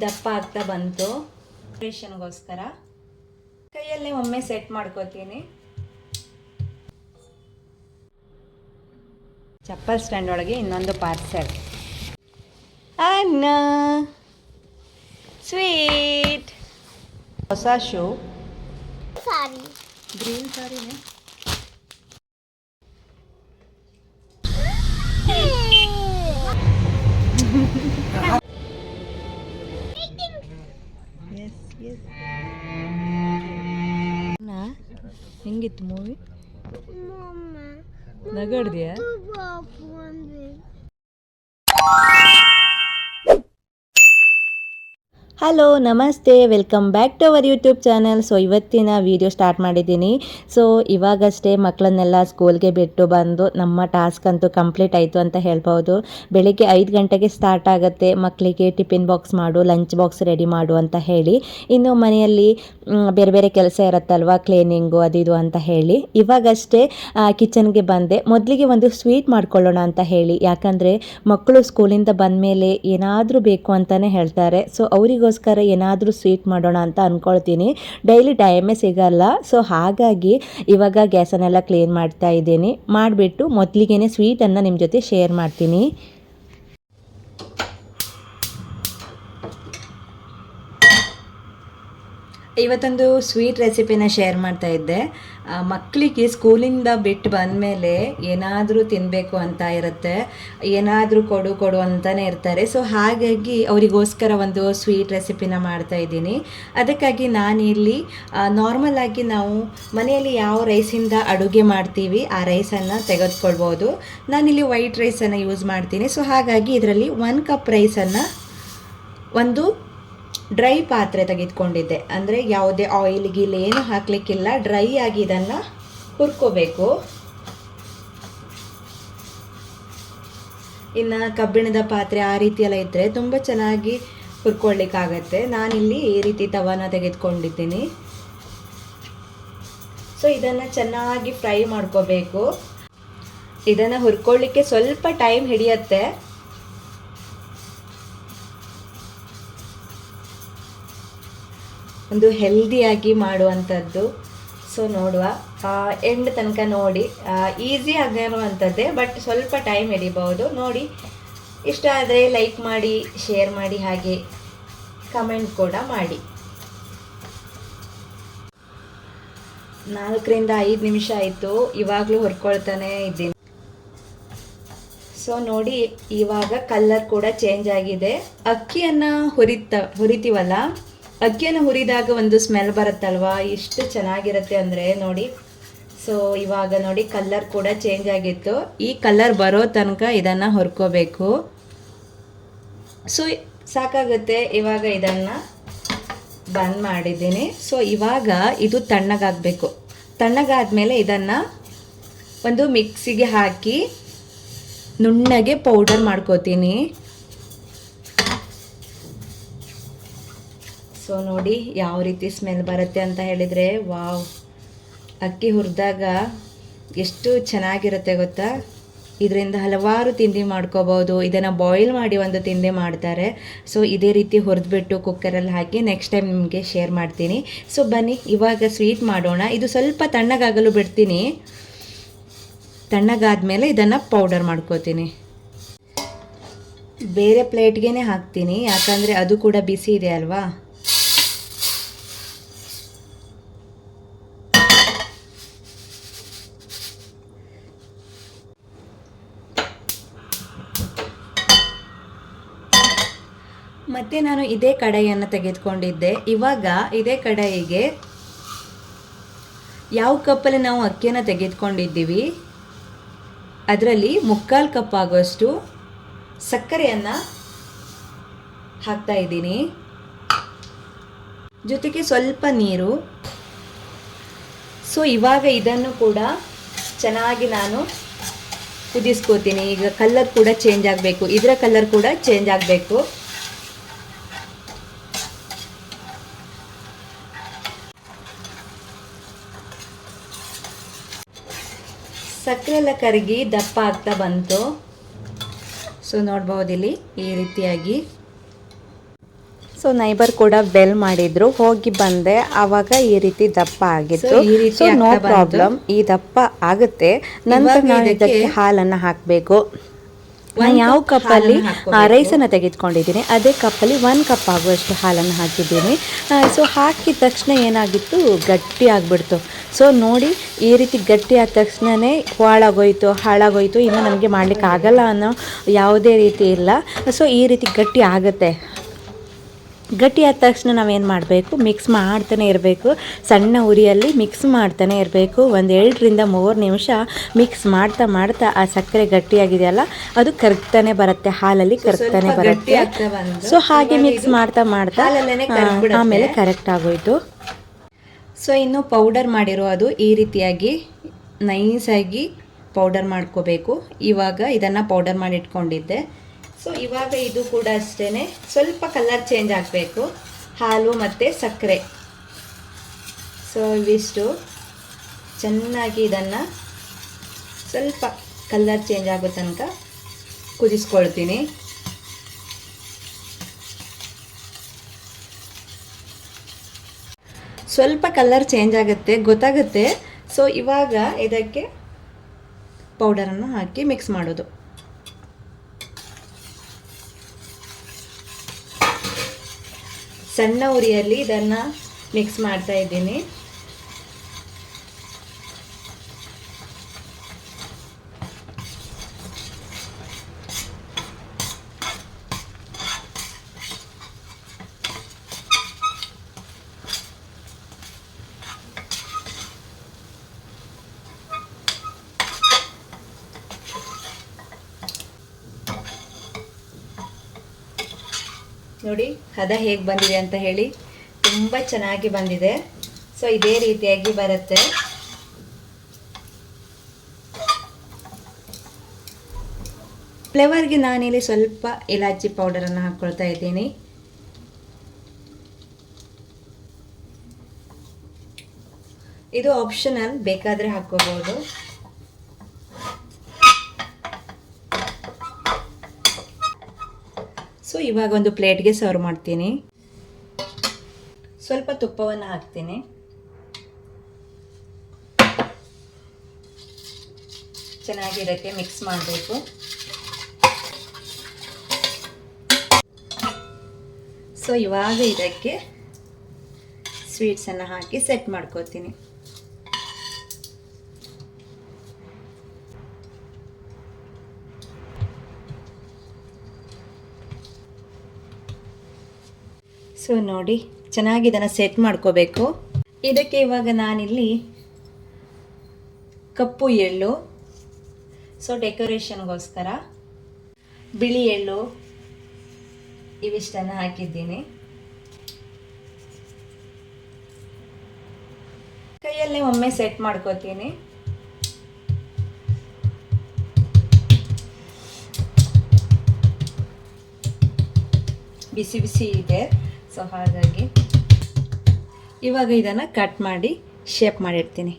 ದಪ್ಪ ಆಗ್ತಾ ಬಂತು. ಗೋಸ್ಕರ ಕೈಯಲ್ಲೇ ಒಮ್ಮೆ ಸೆಟ್ ಮಾಡ್ಕೋತೀನಿ. ಚಪ್ಪಲ್ ಸ್ಟ್ಯಾಂಡ್ ಒಳಗೆ ಇನ್ನೊಂದು ಪಾರ್ಸೆಲ್. ಅನ್ನ ಸ್ವೀಟ್ ಹೊಸ ಶೂ ಸಾರಿ ಗ್ರೀನ್ ಸಾರಿನೇ. ಹೆಂಗಿತ್ತು ಮೂವಿ? ನಗಾಡ್ದಿಯಾ? ಹಲೋ ನಮಸ್ತೆ, welcome back to our YouTube channel. So ಇವತ್ತಿನ ವಿಡಿಯೋ ಸ್ಟಾರ್ಟ್ ಮಾಡಿದ್ದೀನಿ. ಸೊ ಇವಾಗಷ್ಟೇ ಮಕ್ಕಳನ್ನೆಲ್ಲ ಸ್ಕೂಲ್ಗೆ ಬಿಟ್ಟು ಬಂದು ನಮ್ಮ ಟಾಸ್ಕ್ ಅಂತೂ ಕಂಪ್ಲೀಟ್ ಆಯಿತು ಅಂತ ಹೇಳ್ಬೋದು. ಬೆಳಿಗ್ಗೆ 5 ಗಂಟೆಗೆ ಸ್ಟಾರ್ಟ್ ಆಗುತ್ತೆ. ಮಕ್ಕಳಿಗೆ ಟಿಫಿನ್ ಬಾಕ್ಸ್ ಮಾಡು, ಲಂಚ್ ಬಾಕ್ಸ್ ರೆಡಿ ಮಾಡು ಅಂತ ಹೇಳಿ. ಇನ್ನು ಮನೆಯಲ್ಲಿ ಬೇರೆ ಬೇರೆ ಕೆಲಸ ಇರುತ್ತಲ್ವ, ಕ್ಲೀನಿಂಗು ಅದಿದು ಅಂತ ಹೇಳಿ ಇವಾಗಷ್ಟೇ ಕಿಚನ್ಗೆ ಬಂದೆ. ಮೊದಲಿಗೆ ಒಂದು ಸ್ವೀಟ್ ಮಾಡ್ಕೊಳ್ಳೋಣ ಅಂತ ಹೇಳಿ, ಯಾಕಂದರೆ ಮಕ್ಕಳು ಸ್ಕೂಲಿಂದ ಬಂದ ಮೇಲೆ ಏನಾದರೂ ಬೇಕು ಅಂತಲೇ ಹೇಳ್ತಾರೆ. ಸೊ ಅವರಿಗೋಸ್ಕರ ಏನಾದರೂ ಸ್ವೀಟ್ ಮಾಡೋಣ ಅಂತ ಅಂದ್ಕೊಳ್ತೀನಿ. ಡೈಲಿ ಟೈಮೇ ಸಿಗಲ್ಲ. ಸೊ ಹಾಗಾಗಿ ಇವಾಗ ಗ್ಯಾಸನ್ನೆಲ್ಲ ಕ್ಲೀನ್ ಮಾಡ್ತಾ ಇದ್ದೀನಿ. ಮಾಡಿಬಿಟ್ಟು ಮೊದಲಿಗೆ ಸ್ವೀಟನ್ನು ನಿಮ್ಮ ಜೊತೆ ಶೇರ್ ಮಾಡ್ತೀನಿ. ಇವತ್ತೊಂದು ಸ್ವೀಟ್ ರೆಸಿಪಿನ ಶೇರ್ ಮಾಡ್ತಾ ಇದ್ದೆ. ಮಕ್ಕಳಿಗೆ ಸ್ಕೂಲಿಂದ ಬಿಟ್ಟು ಬಂದಮೇಲೆ ಏನಾದರೂ ತಿನ್ನಬೇಕು ಅಂತ ಇರುತ್ತೆ, ಏನಾದರೂ ಕೊಡು ಅಂತಲೇ ಇರ್ತಾರೆ. ಸೊ ಹಾಗಾಗಿ ಅವರಿಗೋಸ್ಕರ ಒಂದು ಸ್ವೀಟ್ ರೆಸಿಪಿನ ಮಾಡ್ತಾ ಇದ್ದೀನಿ. ಅದಕ್ಕಾಗಿ ನಾನಿಲ್ಲಿ ನಾರ್ಮಲಾಗಿ ನಾವು ಮನೆಯಲ್ಲಿ ಯಾವ ರೈಸಿಂದ ಅಡುಗೆ ಮಾಡ್ತೀವಿ ಆ ರೈಸನ್ನು ತೆಗೆದುಕೊಳ್ಬೋದು. ನಾನಿಲ್ಲಿ ವೈಟ್ ರೈಸನ್ನು ಯೂಸ್ ಮಾಡ್ತೀನಿ. ಸೊ ಹಾಗಾಗಿ ಇದರಲ್ಲಿ 1 ಕಪ್ ರೈಸನ್ನು ಒಂದು ಡ್ರೈ ಪಾತ್ರೆ ತೆಗೆದುಕೊಂಡಿದ್ದೆ. ಅಂದರೆ ಯಾವುದೇ ಆಯಿಲ್ ಗೀಲ್ ಏನು ಹಾಕಲಿಕ್ಕಿಲ್ಲ, ಡ್ರೈ ಆಗಿ ಇದನ್ನು ಹುರ್ಕೋಬೇಕು. ಇನ್ನು ಕಬ್ಬಿಣದ ಪಾತ್ರೆ ಆ ರೀತಿ ಎಲ್ಲ ಇದ್ದರೆ ತುಂಬ ಚೆನ್ನಾಗಿ ಹುರ್ಕೊಳ್ಳಿಕ್ಕಾಗತ್ತೆ. ನಾನಿಲ್ಲಿ ಈ ರೀತಿ ತವಾನ ತೆಗೆದುಕೊಂಡಿದ್ದೀನಿ. ಸೊ ಇದನ್ನು ಚೆನ್ನಾಗಿ ಫ್ರೈ ಮಾಡ್ಕೋಬೇಕು. ಇದನ್ನು ಹುರ್ಕೊಳ್ಳಿಕ್ಕೆ ಸ್ವಲ್ಪ ಟೈಮ್ ಹಿಡಿಯುತ್ತೆ. ಒಂದು ಹೆಲ್ದಿಯಾಗಿ ಮಾಡುವಂಥದ್ದು. ಸೊ ನೋಡುವ, ಎಂಡ್ ತನಕ ನೋಡಿ. ಈಸಿ ಆಗಿರುವಂಥದ್ದೇ, ಬಟ್ ಸ್ವಲ್ಪ ಟೈಮ್ ಹಿಡಿಬಹುದು. ನೋಡಿ, ಇಷ್ಟ ಆದರೆ ಲೈಕ್ ಮಾಡಿ, ಶೇರ್ ಮಾಡಿ, ಹಾಗೆ ಕಮೆಂಟ್ ಕೂಡ ಮಾಡಿ. 4 ರಿಂದ 5 ನಿಮಿಷ ಆಯಿತು. ಇವಾಗಲೂ ಹುರ್ಕೊಳ್ತಾನೆ ಇದ್ದೀನಿ. ಸೊ ನೋಡಿ, ಇವಾಗ ಕಲರ್ ಕೂಡ ಚೇಂಜ್ ಆಗಿದೆ. ಅಕ್ಕಿಯನ್ನು ಹುರಿತೀವಲ್ಲ, ಅಕ್ಕಿಯನ್ನು ಹುರಿದಾಗ ಒಂದು ಸ್ಮೆಲ್ ಬರುತ್ತಲ್ವಾ, ಎಷ್ಟು ಚೆನ್ನಾಗಿರುತ್ತೆ ಅಂದರೆ ನೋಡಿ. ಸೊ ಇವಾಗ ನೋಡಿ, ಕಲರ್ ಕೂಡ ಚೇಂಜ್ ಆಗಿತ್ತು. ಈ ಕಲರ್ ಬರೋ ತನಕ ಇದನ್ನು ಹುರ್ಕೋಬೇಕು. ಸೊ ಸಾಕಾಗುತ್ತೆ. ಇವಾಗ ಇದನ್ನು ಬಂದ್ ಮಾಡಿದ್ದೀನಿ. ಸೊ ಇವಾಗ ಇದು ತಣ್ಣಗಾಗಬೇಕು. ತಣ್ಣಗಾದ್ಮೇಲೆ ಇದನ್ನು ಒಂದು ಮಿಕ್ಸಿಗೆ ಹಾಕಿ ನುಣ್ಣಗೆ ಪೌಡರ್ ಮಾಡ್ಕೋತೀನಿ. ಸೊ ನೋಡಿ ಯಾವ ರೀತಿ ಸ್ಮೆಲ್ ಬರುತ್ತೆ ಅಂತ ಹೇಳಿದರೆ, ವಾವ್! ಅಕ್ಕಿ ಹುರಿದಾಗ ಎಷ್ಟು ಚೆನ್ನಾಗಿರುತ್ತೆ ಗೊತ್ತಾ. ಇದರಿಂದ ಹಲವಾರು ತಿಂಡಿ ಮಾಡ್ಕೋಬೋದು. ಇದನ್ನು ಬಾಯ್ಲ್ ಮಾಡಿ ಒಂದು ತಿಂಡಿ ಮಾಡ್ತಾರೆ. ಸೊ ಇದೇ ರೀತಿ ಹುರಿದ್ಬಿಟ್ಟು ಕುಕ್ಕರಲ್ಲಿ ಹಾಕಿ ನೆಕ್ಸ್ಟ್ ಟೈಮ್ ನಿಮಗೆ ಶೇರ್ ಮಾಡ್ತೀನಿ. ಸೊ ಬನ್ನಿ ಇವಾಗ ಸ್ವೀಟ್ ಮಾಡೋಣ. ಇದು ಸ್ವಲ್ಪ ತಣ್ಣಗಾಗಲು ಬಿಡ್ತೀನಿ. ತಣ್ಣಗಾದ್ಮೇಲೆ ಇದನ್ನು ಪೌಡರ್ ಮಾಡ್ಕೋತೀನಿ. ಬೇರೆ ಪ್ಲೇಟ್ಗೆ ಹಾಕ್ತೀನಿ, ಯಾಕಂದರೆ ಅದು ಕೂಡ ಬಿಸಿ ಇದೆ ಅಲ್ವಾ. ಮತ್ತು ನಾನು ಇದೇ ಕಡಾಯಿಯನ್ನು ತೆಗೆದುಕೊಂಡಿದ್ದೆ. ಇವಾಗ ಇದೇ ಕಡಾಯಿಗೆ ಯಾವ ಕಪ್ಪಲ್ಲಿ ನಾವು ಅಕ್ಕಿಯನ್ನು ತೆಗೆದುಕೊಂಡಿದ್ದೀವಿ ಅದರಲ್ಲಿ 3/4 ಕಪ್ ಆಗುವಷ್ಟು ಸಕ್ಕರೆಯನ್ನು ಹಾಕ್ತಾ ಇದ್ದೀನಿ. ಜೊತೆಗೆ ಸ್ವಲ್ಪ ನೀರು. ಸೊ ಇವಾಗ ಇದನ್ನು ಕೂಡ ಚೆನ್ನಾಗಿ ನಾನು ಕುದಿಸ್ಕೋತೀನಿ. ಈಗ ಕಲರ್ ಕೂಡ ಚೇಂಜ್ ಆಗಬೇಕು, ಇದರ ಕಲರ್ ಕೂಡ ಚೇಂಜ್ ಆಗಬೇಕು. ಸಕ್ಕರೆ ಎಲ್ಲ ಕರಗಿ ದಪ್ಪ ಆಗ್ತಾ ಬಂತು. ಸೊ ನೋಡ್ಬಹುದಿಲ್ಲಿ ಈ ರೀತಿಯಾಗಿ. ಸೊ ನೈಬರ್ ಕೂಡ ಬೆಲ್ ಮಾಡಿದ್ರು, ಹೋಗಿ ಬಂದೆ, ಆವಾಗ ಈ ರೀತಿ ದಪ್ಪ ಆಗಿತ್ತು. ಸೊ ನೋ ಪ್ರಾಬ್ಲಮ್, ಈ ದಪ್ಪ ಆಗುತ್ತೆ. ನಂತರ ನಾನು ಇದಕ್ಕೆ ಹಾಲನ್ನು ಹಾಕಬೇಕು. ನಾನು ಯಾವ ಕಪ್ಪಲ್ಲಿ ರೈಸನ್ನು ತೆಗೆದುಕೊಂಡಿದ್ದೀನಿ ಅದೇ ಕಪ್ಪಲ್ಲಿ 1 ಕಪ್ ಆಗುವಷ್ಟು ಹಾಲನ್ನು ಹಾಕಿದ್ದೀನಿ. ಸೊ ಹಾಕಿದ ತಕ್ಷಣ ಏನಾಗಿತ್ತು, ಗಟ್ಟಿ ಆಗಿಬಿಡ್ತು. ಸೊ ನೋಡಿ ಈ ರೀತಿ ಗಟ್ಟಿ ಆದ ತಕ್ಷಣವೇ ಹಾಳಾಗೋಯ್ತು, ಇನ್ನು ನನಗೆ ಮಾಡಲಿಕ್ಕೆ ಆಗಲ್ಲ ಅನ್ನೋ ಯಾವುದೇ ರೀತಿ ಇಲ್ಲ. ಸೊ ಈ ರೀತಿ ಗಟ್ಟಿ ಆಗುತ್ತೆ. ಗಟ್ಟಿ ಆದ ತಕ್ಷಣ ನಾವೇನು ಮಾಡಬೇಕು, ಮಿಕ್ಸ್ ಮಾಡ್ತಾನೆ ಇರಬೇಕು. ಸಣ್ಣ ಉರಿಯಲ್ಲಿ ಮಿಕ್ಸ್ ಮಾಡ್ತಾನೆ ಇರಬೇಕು. 2-3 ನಿಮಿಷ ಮಿಕ್ಸ್ ಮಾಡ್ತಾ ಆ ಸಕ್ಕರೆ ಗಟ್ಟಿಯಾಗಿದೆಯಲ್ಲ ಅದು ಕರಗ್ತಾನೆ ಬರುತ್ತೆ, ಹಾಲಲ್ಲಿ ಕರಗ್ತಾನೆ ಬರುತ್ತೆ. ಸೊ ಹಾಗೆ ಮಿಕ್ಸ್ ಮಾಡ್ತಾ ಆಮೇಲೆ ಕರೆಕ್ಟ್ ಆಗೋಯ್ತು. ಸೊ ಇನ್ನು ಪೌಡರ್ ಮಾಡಿರೋ ಈ ರೀತಿಯಾಗಿ ನೈಸಾಗಿ ಪೌಡರ್ ಮಾಡ್ಕೋಬೇಕು. ಇವಾಗ ಇದನ್ನು ಪೌಡರ್ ಮಾಡಿ ಇಟ್ಕೊಂಡಿದ್ದೆ. ಸೊ ಇವಾಗ ಇದು ಕೂಡ ಅಷ್ಟೇ ಸ್ವಲ್ಪ ಕಲರ್ ಚೇಂಜ್ ಆಗಬೇಕು, ಹಾಲು ಮತ್ತು ಸಕ್ಕರೆ. ಸೊ ಇವಿಷ್ಟು ಚೆನ್ನಾಗಿ ಇದನ್ನು ಸ್ವಲ್ಪ ಕಲರ್ ಚೇಂಜ್ ಆಗೋ ತನಕ ಕುದಿಸ್ಕೊಳ್ತೀನಿ. ಸ್ವಲ್ಪ ಕಲರ್ ಚೇಂಜ್ ಆಗುತ್ತೆ, ಗೊತ್ತಾಗುತ್ತೆ. ಸೊ ಇವಾಗ ಇದಕ್ಕೆ ಪೌಡರನ್ನು ಹಾಕಿ ಮಿಕ್ಸ್ ಮಾಡೋದು. ಸಣ್ಣ ಉರಿಯಲ್ಲಿ ಇದನ್ನು ಮಿಕ್ಸ್ ಮಾಡ್ತಾ ಇದ್ದೀನಿ. ನೋಡಿ ಹದ ಹೇಗೆ ಬಂದಿದೆ ಅಂತ ಹೇಳಿ, ತುಂಬ ಚೆನ್ನಾಗಿ ಬಂದಿದೆ. ಸೊ ಇದೇ ರೀತಿಯಾಗಿ ಬರುತ್ತೆ. ಫ್ಲೇವರ್ಗೆ ನಾನಿಲ್ಲಿ ಸ್ವಲ್ಪ ಇಲಾಚಿ ಪೌಡರನ್ನು ಹಾಕ್ಕೊಳ್ತಾ ಇದ್ದೀನಿ. ಇದು ಆಪ್ಷನಲ್, ಬೇಕಾದರೆ ಹಾಕ್ಕೋಬಹುದು. ಸೊ ಇವಾಗ ಒಂದು ಪ್ಲೇಟ್ಗೆ ಸರ್ವ್ ಮಾಡ್ತೀನಿ. ಸ್ವಲ್ಪ ತುಪ್ಪವನ್ನು ಹಾಕ್ತೀನಿ. ಚೆನ್ನಾಗಿ ಇದಕ್ಕೆ ಮಿಕ್ಸ್ ಮಾಡಬೇಕು. ಸೊ ಇವಾಗ ಇದಕ್ಕೆ ಸ್ವೀಟ್ಸನ್ನು ಹಾಕಿ ಸೆಟ್ ಮಾಡ್ಕೋತೀನಿ. ಸೊ ನೋಡಿ ಚೆನ್ನಾಗಿ ಇದನ್ನು ಸೆಟ್ ಮಾಡ್ಕೋಬೇಕು. ಇದಕ್ಕೆ ಇವಾಗ ನಾನಿಲ್ಲಿ ಕಪ್ಪು ಎಳ್ಳು, ಸೊ ಡೆಕೋರೇಷನ್ಗೋಸ್ಕರ ಬಿಳಿ ಎಳ್ಳು ಇವಿಷ್ಟನ್ನು ಹಾಕಿದ್ದೀನಿ. ಕೈಯಲ್ಲೇ ಒಮ್ಮೆ ಸೆಟ್ ಮಾಡ್ಕೋತೀನಿ. ಬಿಸಿ ಬಿಸಿ ಇದೆ. ಸೊ ಹಾಗಾಗಿ ಇವಾಗ ಇದನ್ನು ಕಟ್ ಮಾಡಿ ಶೇಪ್ ಮಾಡಿರ್ತೀನಿ.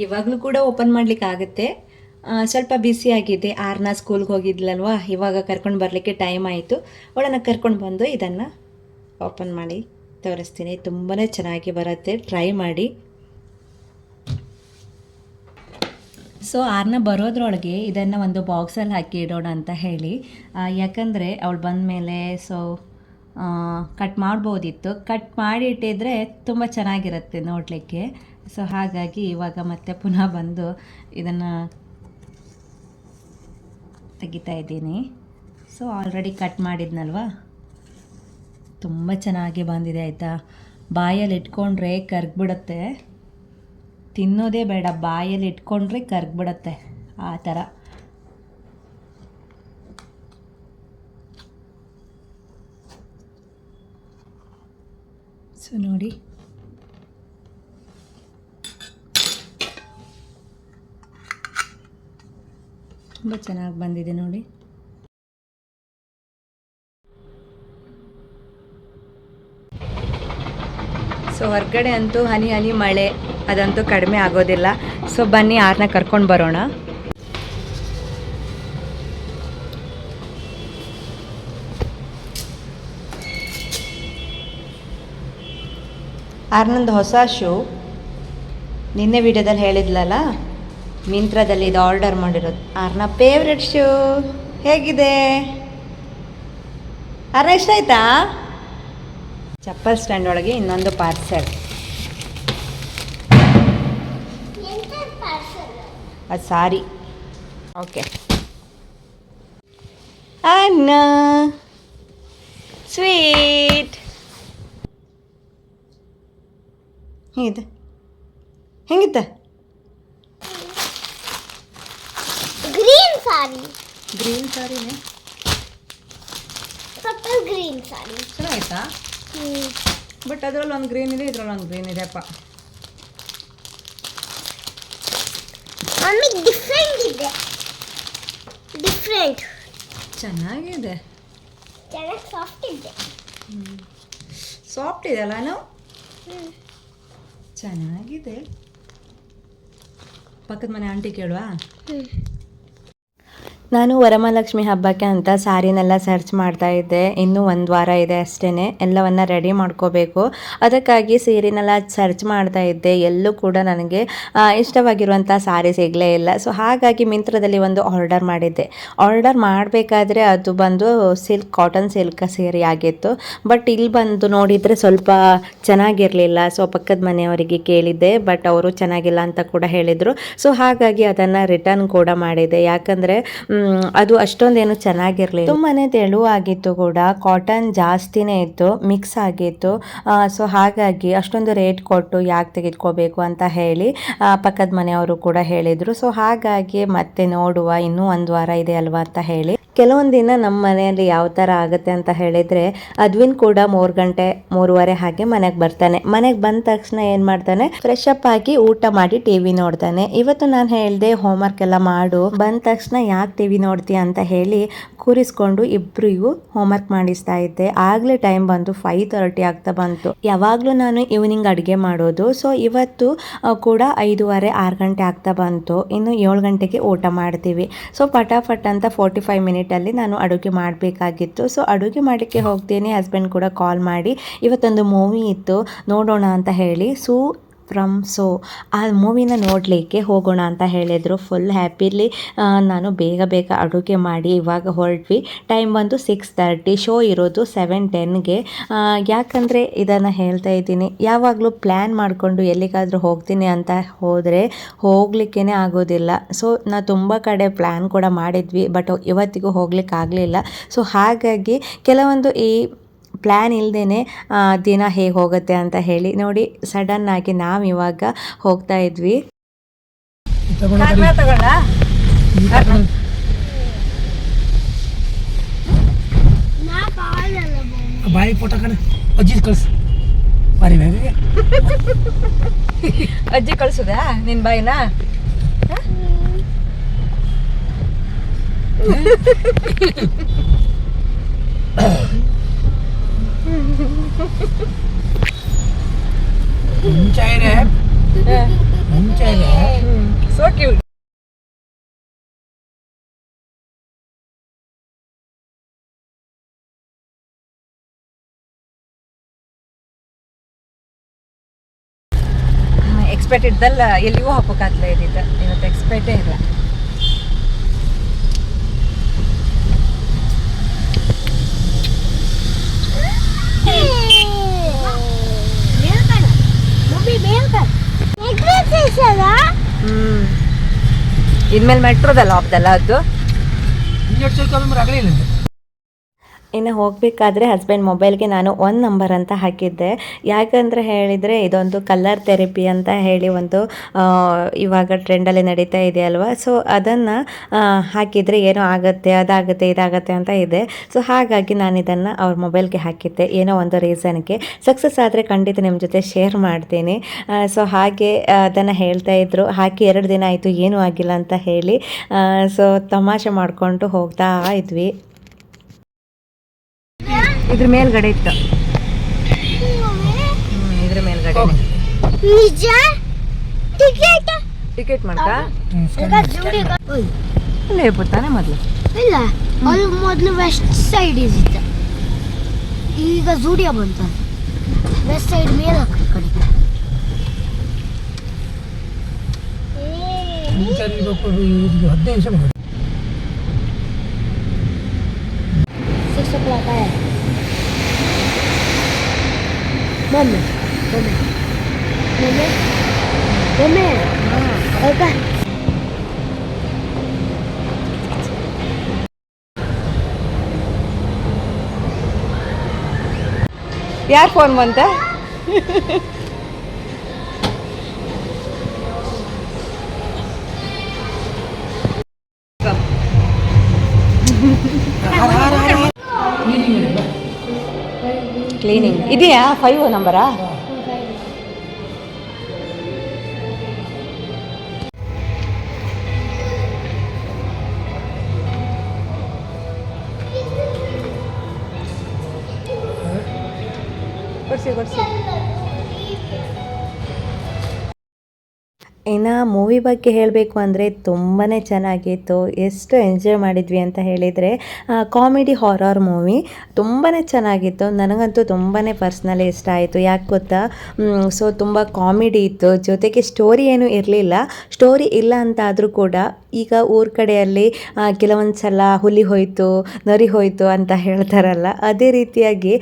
ಇವಾಗಲೂ ಕೂಡ ಓಪನ್ ಮಾಡಲಿಕ್ಕೆ ಆಗುತ್ತೆ. ಸ್ವಲ್ಪ ಬಿಸಿಯಾಗಿದೆ. ಆರ್ನ ಸ್ಕೂಲ್ಗೆ ಹೋಗಿದ್ಲಲ್ವ, ಇವಾಗ ಕರ್ಕೊಂಡು ಬರಲಿಕ್ಕೆ ಟೈಮ್ ಆಯಿತು. ಅವಳನ್ನು ಕರ್ಕೊಂಡು ಬಂದು ಇದನ್ನು ಓಪನ್ ಮಾಡಿ ತೋರಿಸ್ತೀನಿ. ತುಂಬಾ ಚೆನ್ನಾಗಿ ಬರುತ್ತೆ, ಟ್ರೈ ಮಾಡಿ. ಸೊ ಆರ್ನ ಬರೋದ್ರೊಳಗೆ ಇದನ್ನು ಒಂದು ಬಾಕ್ಸಲ್ಲಿ ಹಾಕಿ ಇಡೋಣ ಅಂತ ಹೇಳಿ, ಯಾಕಂದರೆ ಅವಳು ಬಂದಮೇಲೆ ಸೊ ಕಟ್ ಮಾಡ್ಬೋದಿತ್ತು. ಕಟ್ ಮಾಡಿ ಇಟ್ಟಿದ್ರೆ ತುಂಬ ಚೆನ್ನಾಗಿರುತ್ತೆ ನೋಡಲಿಕ್ಕೆ. ಸೊ ಹಾಗಾಗಿ ಇವಾಗ ಮತ್ತೆ ಪುನಃ ಬಂದು ಇದನ್ನು ತೆಗಿತಾ ಇದ್ದೀನಿ. ಸೊ ಆಲ್ರೆಡಿ ಕಟ್ ಮಾಡಿದ್ನಲ್ವ, ತುಂಬ ಚೆನ್ನಾಗಿ ಬಂದಿದೆ ಆಯಿತಾ. ಬಾಯಲ್ಲಿ ಇಟ್ಕೊಂಡ್ರೆ ಕರ್ಗ್ಬಿಡುತ್ತೆ, ತಿನ್ನೋದೇ ಬೇಡ, ಬಾಯಲ್ಲಿ ಇಟ್ಕೊಂಡ್ರೆ ಕರ್ಗ್ಬಿಡುತ್ತೆ ಆ ಥರ. ಸೊ ನೋಡಿ ತುಂಬ ಚೆನ್ನಾಗಿ ಬಂದಿದೆ ನೋಡಿ. ಸೊ ಹೊರಗಡೆ ಅಂತೂ ಹನಿ ಹನಿ ಮಳೆ ಅದಂತೂ ಕಡಿಮೆ ಆಗೋದಿಲ್ಲ. ಸೊ ಬನ್ನಿ ಆರನ್ನ ಕರ್ಕೊಂಡು ಬರೋಣ. ಆರ್ನಂದು ಹೊಸ ಶೂ ನಿನ್ನೆ ವಿಡಿಯೋದಲ್ಲಿ ಹೇಳಿದ್ಲಲ್ಲ, ಮಿಂತ್ರದಲ್ಲಿ ಇದು ಆರ್ಡರ್ ಮಾಡಿರೋದು. ಆರ್ನ ಫೇವ್ರೆಟ್ ಶೂ. ಹೇಗಿದೆ ಆರ್ನ, ಇಷ್ಟ ಆಯ್ತಾ? ಚಪ್ಪಲ್ ಸ್ಟ್ಯಾಂಡ್ ಒಳಗೆ ಇನ್ನೊಂದು ಪಾರ್ಸೆಲ್. ಅದು ಸಾರಿ. ಓಕೆ ಅನ್ನ ಸ್ವೀಟ್ ಹೇಗಿದೆ? ಹೆಂಗಿತ್ತ? ಗ್ರೀನ್ ಸಾರಿ. ಗ್ರೀನ್ ಸಾರಿನೇ ಪರ್ಪಲ್ ಗ್ರೀನ್ ಸಾರಿ. ಚೆನ್ನಾಗಿತ್ತಾ? ಬಟ್ ಅದರಲ್ಲಿ ಒಂದು ಗ್ರೀನ್ ಇದೆ, ಇದರಲ್ಲಿ ಒಂದು ಗ್ರೀನ್ ಇದೆ ಅಪ್ಪ. ಮಮ್ಮಿ ಡಿಫ್ರೆಂಟ್ ಇದೆ. ಡಿಫ್ರೆಂಟ್ ಚೆನ್ನಾಗಿದೆ. ಚೆನ್ನಾಗಿ ಸಾಫ್ಟ್ ಇದೆ. ಸಾಫ್ಟ್ ಇದೆ ಅಲ್ಲ ನಾವು? ಚೆನ್ನಾಗಿದೆ. ಪಕ್ಕದ ಮನೆ ಆಂಟಿ ಕೇಳುವಾ? ನಾನು ವರಮಹಾಲಕ್ಷ್ಮಿ ಹಬ್ಬಕ್ಕೆ ಅಂತ ಸ್ಯಾರಿನೆಲ್ಲ ಸರ್ಚ್ ಮಾಡ್ತಾ ಇದ್ದೆ. ಇನ್ನೂ ಒಂದು ವಾರ ಇದೆ ಅಷ್ಟೇ, ಎಲ್ಲವನ್ನು ರೆಡಿ ಮಾಡ್ಕೋಬೇಕು. ಅದಕ್ಕಾಗಿ ಸೀರೆನೆಲ್ಲ ಸರ್ಚ್ ಮಾಡ್ತಾ ಇದ್ದೆ. ಎಲ್ಲೂ ಕೂಡ ನನಗೆ ಇಷ್ಟವಾಗಿರುವಂಥ ಸ್ಯಾರಿ ಸಿಗಲೇ ಇಲ್ಲ. ಸೊ ಹಾಗಾಗಿ ಮಿಂತ್ರದಲ್ಲಿ ಒಂದು ಆರ್ಡರ್ ಮಾಡಿದ್ದೆ. ಆರ್ಡರ್ ಮಾಡಬೇಕಾದ್ರೆ ಅದು ಬಂದು ಕಾಟನ್ ಸಿಲ್ಕ್ ಸೀರೆ ಆಗಿತ್ತು. ಬಟ್ ಇಲ್ಲಿ ಬಂದು ನೋಡಿದರೆ ಸ್ವಲ್ಪ ಚೆನ್ನಾಗಿರಲಿಲ್ಲ. ಸೊ ಪಕ್ಕದ ಮನೆಯವರಿಗೆ ಕೇಳಿದ್ದೆ, ಬಟ್ ಅವರು ಚೆನ್ನಾಗಿಲ್ಲ ಅಂತ ಕೂಡ ಹೇಳಿದರು. ಸೊ ಹಾಗಾಗಿ ಅದನ್ನು ರಿಟರ್ನ್ ಕೂಡ ಮಾಡಿದೆ. ಯಾಕಂದರೆ ಅದು ಅಷ್ಟೊಂದೇನು ಚೆನ್ನಾಗಿರಲಿಲ್ಲ. ತುಂಬಾ ತೆಳುವಾಗಿತ್ತು ಕೂಡ, ಕಾಟನ್ ಜಾಸ್ತಿನೇ ಇತ್ತು, ಮಿಕ್ಸ್ ಆಗಿತ್ತು. ಸೊ ಹಾಗಾಗಿ ಅಷ್ಟೊಂದು ರೇಟ್ ಕೊಟ್ಟು ಯಾಕೆ ತೆಗೆದುಕೋಬೇಕು ಅಂತ ಹೇಳಿ ಪಕ್ಕದ ಮನೆಯವರು ಕೂಡ ಹೇಳಿದರು. ಸೊ ಹಾಗಾಗಿ ಮತ್ತೆ ನೋಡುವ, ಇನ್ನೂ ಒಂದು ವಾರ ಇದೆ ಅಲ್ವಾ ಅಂತ ಹೇಳಿ. ಕೆಲವೊಂದು ದಿನ ನಮ್ಮ ಮನೆಯಲ್ಲಿ ಯಾವ ಥರ ಆಗುತ್ತೆ ಅಂತ ಹೇಳಿದರೆ, ಅದ್ವಿನ್ ಕೂಡ 3 ಗಂಟೆ 3:30 ಹಾಗೆ ಮನೆಗೆ ಬರ್ತಾನೆ. ಮನೆಗೆ ಬಂದ ತಕ್ಷಣ ಏನು ಮಾಡ್ತಾನೆ, ಫ್ರೆಶ್ ಅಪ್ ಆಗಿ ಊಟ ಮಾಡಿ ಟಿವಿ ನೋಡ್ತಾನೆ. ಇವತ್ತು ನಾನು ಹೇಳಿದೆ ಹೋಮ್ವರ್ಕ್ ಎಲ್ಲ ಮಾಡು, ಬಂದ ತಕ್ಷಣ ಯಾಕೆ ಟಿವಿ ನೋಡ್ತೀಯ ಅಂತ ಹೇಳಿ ಕೂರಿಸ್ಕೊಂಡು ಇಬ್ಬರಿಗೂ ಹೋಮ್ವರ್ಕ್ ಮಾಡಿಸ್ತಾ ಇದ್ದೆ. ಆಗಲೇ ಟೈಮ್ ಬಂದು 5:30 ಆಗ್ತಾ ಬಂತು. ಯಾವಾಗಲೂ ನಾನು ಈವ್ನಿಂಗ್ ಅಡುಗೆ ಮಾಡೋದು. ಸೊ ಇವತ್ತು ಕೂಡ 5:30 6 ಗಂಟೆ ಆಗ್ತಾ ಬಂತು. ಇನ್ನು 7 ಗಂಟೆಗೆ ಊಟ ಮಾಡ್ತೀವಿ. ಸೊ ಫಟಾಫಟ್ ಅಂತ 45 ಮಿನಿಟಲ್ಲಿ ನಾನು ಅಡುಗೆ ಮಾಡಬೇಕಾಗಿತ್ತು. ಸೊ ಅಡುಗೆ ಮಾಡಲಿಕ್ಕೆ ಹೋಗ್ತೀನಿ. ಹಸ್ಬೆಂಡ್ ಕೂಡ ಕಾಲ್ ಮಾಡಿ ಇವತ್ತೊಂದು ಮೂವಿ ಇತ್ತು ನೋಡೋಣ ಅಂತ ಹೇಳಿ, ಫ್ರಮ್ ಸೊ ಆ ಮೂವಿನ ನೋಡಲಿಕ್ಕೆ ಹೋಗೋಣ ಅಂತ ಹೇಳಿದರು. ಫುಲ್ ಹ್ಯಾಪಿಲಿ ನಾನು ಬೇಗ ಅಡುಗೆ ಮಾಡಿ ಇವಾಗ ಹೊರಟ್ವಿ. ಟೈಮ್ ಬಂದು 6:30, ಶೋ ಇರೋದು 7:10ಗೆ. ಯಾಕಂದರೆ ಇದನ್ನು ಹೇಳ್ತಾ ಇದ್ದೀನಿ, ಯಾವಾಗಲೂ ಪ್ಲ್ಯಾನ್ ಮಾಡಿಕೊಂಡು ಎಲ್ಲಿಗಾದರೂ ಹೋಗ್ತೀನಿ ಅಂತ ಹೋದರೆ ಹೋಗಲಿಕ್ಕೇ ಆಗೋದಿಲ್ಲ. ಸೊ ನಾವು ತುಂಬ ಕಡೆ ಪ್ಲ್ಯಾನ್ ಕೂಡ ಮಾಡಿದ್ವಿ, ಬಟ್ ಇವತ್ತಿಗೂ ಹೋಗ್ಲಿಕ್ಕೆ ಆಗಲಿಲ್ಲ. ಸೊ ಹಾಗಾಗಿ ಕೆಲವೊಂದು ಈ ಪ್ಲ್ಯಾನ್ ಇಲ್ಲದೇ ದಿನ ಹೇಗೆ ಹೋಗುತ್ತೆ ಅಂತ ಹೇಳಿ ನೋಡಿ, ಸಡನ್ನಾಗಿ ನಾವು ಇವಾಗ ಹೋಗ್ತಾ ಇದ್ವಿ. ಬಾಯಿ ಫೋಟೋ ಕಣ ಅಜ್ಜಿ ಕಳ್ಸು. ಬಾರಿ ಬ್ಯಾಗಿಗೆ ಅಜ್ಜಿ ಕಳ್ಸುದಾ ನಿನ್ನ ಬಾಯಿನ? ಮುಂಚೆ ಸೋ ಕ್ಯೂಟ್. ಎಕ್ಸ್ಪೆಕ್ಟ್ ಇದ್ದಲ್ಲ, ಎಲ್ಲಿಗೂ ಹಾಕೋಕ್ಕಾಗ್ಲೇ ಇದ್ದಿದ್ದ. ಇವತ್ತು ಎಕ್ಸ್ಪೆಕ್ಟೇ ಇಲ್ಲ. ಇನ್ಮೇಲೆ ಮೆಟ್ರೋದಲ್ಲ ಆಪ್ದಲ್ಲ ಅದು. ಆಗಲಿಲ್ಲ. ಇನ್ನು ಹೋಗಬೇಕಾದ್ರೆ ಹಸ್ಬೆಂಡ್ ಮೊಬೈಲ್ಗೆ ನಾನು 1 ನಂಬರ್ ಅಂತ ಹಾಕಿದ್ದೆ. ಯಾಕಂದರೆ ಹೇಳಿದರೆ ಇದೊಂದು ಕಲರ್ ಥೆರಪಿ ಅಂತ ಹೇಳಿ ಒಂದು ಇವಾಗ ಟ್ರೆಂಡಲ್ಲಿ ನಡೀತಾ ಇದೆ ಅಲ್ವಾ. ಸೊ ಅದನ್ನು ಹಾಕಿದರೆ ಏನೋ ಆಗುತ್ತೆ, ಅದಾಗುತ್ತೆ, ಇದಾಗುತ್ತೆ ಅಂತ ಇದೆ. ಸೊ ಹಾಗಾಗಿ ನಾನು ಇದನ್ನು ಅವ್ರ ಮೊಬೈಲ್ಗೆ ಹಾಕಿದ್ದೆ ಏನೋ ಒಂದು ರೀಸನ್ಗೆ. ಸಕ್ಸಸ್ ಆದರೆ ಖಂಡಿತ ನಿಮ್ಮ ಜೊತೆ ಶೇರ್ ಮಾಡ್ತೀನಿ. ಸೊ ಹಾಗೆ ಅದನ್ನು ಹೇಳ್ತಾ ಇದ್ರು, ಹಾಕಿ 2 ದಿನ ಆಯಿತು ಏನೂ ಆಗಿಲ್ಲ ಅಂತ ಹೇಳಿ. ಸೊ ತಮಾಷೆ ಮಾಡಿಕೊಂಡು ಹೋಗ್ತಾ ಇದ್ವಿ. ಇದ್ರ ಮೇಲ್ಗಡೆ ಇತ್ತು, ಇದ್ರ ಮೇಲ್ಗಡೆ ನಿಜ ಟಿಕೆಟ್ ಟಿಕೆಟ್ ಮಾಡ್ಕ ಅಲ್ಲೇ ಪುತ್ತಾನೆ ಮೊದಲು ಇಲ್ಲ, ಅದು ಮೊದಲು ವೆಸ್ಟ್ ಸೈಡ್ ಇರುತ್ತೆ, ಈಗ ಜೂಡಿಯೋ ಬಂತ ವೆಸ್ಟ್ ಸೈಡ್ ಮೇಲೆ ಕಡೆ. ಹದಿನೈದು ನಿಮಿಷ ಮಾಡಿ. 6 o'clock है mummy mummy mummy mummy okay ಯಾರು ಫೋನ್ ಬಂತ? ಕ್ಲೀನಿಂಗ್ ಇದೆಯಾ? 5 ನಂಬರಾ? ಕೊಡ್ಸಿ. ಇನ್ನು ಮೂವಿ ಬಗ್ಗೆ ಹೇಳಬೇಕು ಅಂದರೆ ತುಂಬಾ ಚೆನ್ನಾಗಿತ್ತು. ಎಷ್ಟು ಎಂಜಾಯ್ ಮಾಡಿದ್ವಿ ಅಂತ ಹೇಳಿದರೆ, ಕಾಮಿಡಿ ಹಾರರ್ ಮೂವಿ ತುಂಬಾ ಚೆನ್ನಾಗಿತ್ತು. ನನಗಂತೂ ತುಂಬಾ ಪರ್ಸ್ನಲಿ ಇಷ್ಟ ಆಯಿತು. ಯಾಕೆ ಗೊತ್ತಾ? ಸೊ ತುಂಬ ಕಾಮಿಡಿ ಇತ್ತು, ಜೊತೆಗೆ ಸ್ಟೋರಿ ಏನೂ ಇರಲಿಲ್ಲ. ಸ್ಟೋರಿ ಇಲ್ಲ ಅಂತಾದರೂ ಕೂಡ ಈಗ ಊರ ಕಡೆಯಲ್ಲಿ ಕೆಲವೊಂದು ಸಲ ಹುಲಿ ಹೋಯಿತು, ನರಿ ಹೋಯಿತು ಅಂತ ಹೇಳ್ತಾರಲ್ಲ, ಅದೇ ರೀತಿಯಾಗಿ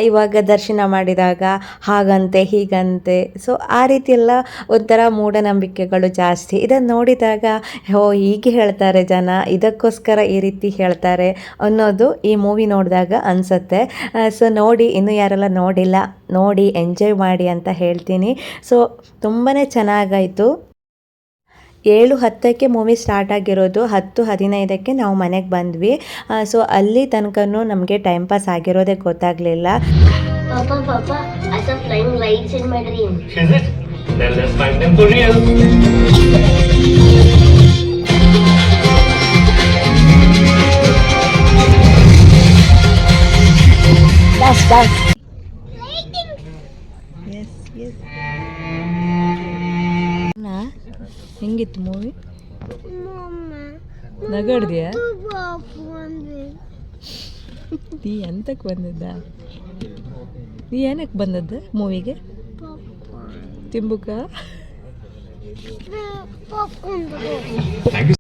ಇವಾಗ ದರ್ಶನ ಮಾಡಿದಾಗ ಹಾಗಂತೆ ಹೀಗಂತೆ. ಸೊ ಆ ರೀತಿಯೆಲ್ಲ ಒಂಥರ ಮೂಢನಂಬಿಕೆಗಳು ಜಾಸ್ತಿ. ಇದನ್ನು ನೋಡಿದಾಗ ಹೀಗೆ ಹೇಳ್ತಾರೆ ಜನ, ಇದಕ್ಕೋಸ್ಕರ ಈ ರೀತಿ ಹೇಳ್ತಾರೆ ಅನ್ನೋದು ಈ ಮೂವಿ ನೋಡಿದಾಗ ಅನಿಸುತ್ತೆ. ಸೊ ನೋಡಿ, ಇನ್ನೂ ಯಾರೆಲ್ಲ ನೋಡಿಲ್ಲ ನೋಡಿ, ಎಂಜಾಯ್ ಮಾಡಿ ಅಂತ ಹೇಳ್ತೀನಿ. ಸೊ ತುಂಬಾ ಚೆನ್ನಾಗಾಯಿತು. 7:10ಕ್ಕೆ ಮೂವಿ ಸ್ಟಾರ್ಟ್ ಆಗಿರೋದು, 10:15ಕ್ಕೆ ನಾವು ಮನೆಗೆ ಬಂದ್ವಿ. ಸೊ ಅಲ್ಲಿ ತನಕನೂ ನಮಗೆ ಟೈಮ್ ಪಾಸ್ ಆಗಿರೋದೇ ಗೊತ್ತಾಗಲಿಲ್ಲ. Papa, I saw flying lights in my dream. Is it? Then let's find them for real. That's ಹೆಂಗಿತ್ತು ಮೂವಿ? Mama. ನಗಡ್ದಿಯಾ? Papa. ನೀ ಎಂತಕ್ಕೆ ಬಂದಿದ್ದ? ನೀ ಏನಕ್ಕೆ ಬಂದದ್ದು ಮೂವಿಗೆ? ತಿಂಬುಕ? Popcorn. Thank you.